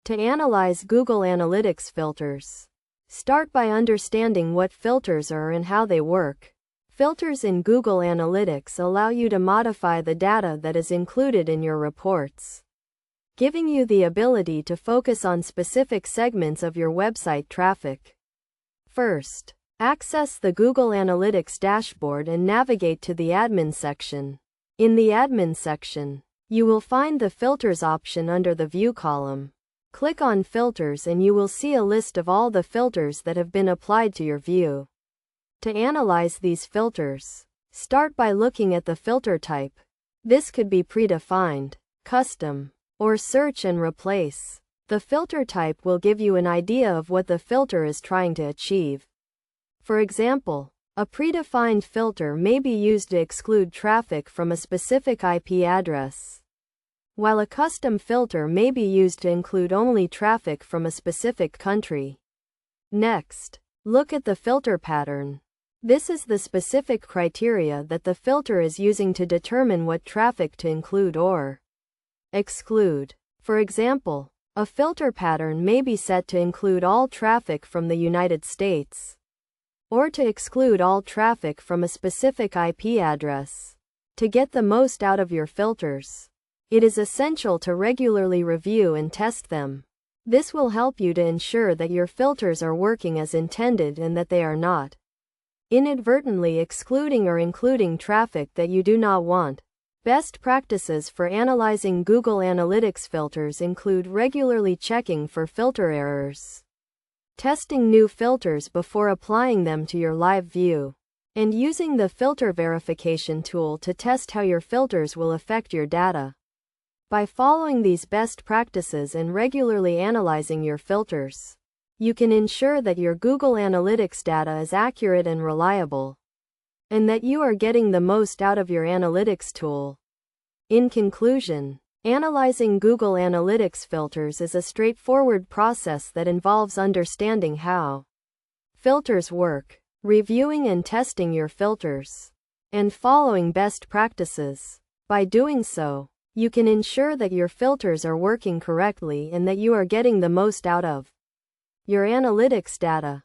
To analyze Google Analytics filters, start by understanding what filters are and how they work. Filters in Google Analytics allow you to modify the data that is included in your reports, giving you the ability to focus on specific segments of your website traffic. First, access the Google Analytics dashboard and navigate to the Admin section. In the Admin section, you will find the Filters option under the View column. Click on Filters and you will see a list of all the filters that have been applied to your view. To analyze these filters, start by looking at the filter type. This could be predefined, custom, or search and replace. The filter type will give you an idea of what the filter is trying to achieve. For example, a predefined filter may be used to exclude traffic from a specific IP address, while a custom filter may be used to include only traffic from a specific country. Next, look at the filter pattern. This is the specific criteria that the filter is using to determine what traffic to include or exclude. For example, a filter pattern may be set to include all traffic from the United States, or to exclude all traffic from a specific IP address. To get the most out of your filters, it is essential to regularly review and test them. This will help you to ensure that your filters are working as intended and that they are not inadvertently excluding or including traffic that you do not want. Best practices for analyzing Google Analytics filters include regularly checking for filter errors, testing new filters before applying them to your live view, and using the filter verification tool to test how your filters will affect your data. By following these best practices and regularly analyzing your filters, you can ensure that your Google Analytics data is accurate and reliable, and that you are getting the most out of your analytics tool. In conclusion, analyzing Google Analytics filters is a straightforward process that involves understanding how filters work, reviewing and testing your filters, and following best practices. By doing so, you can ensure that your filters are working correctly and that you are getting the most out of your analytics data.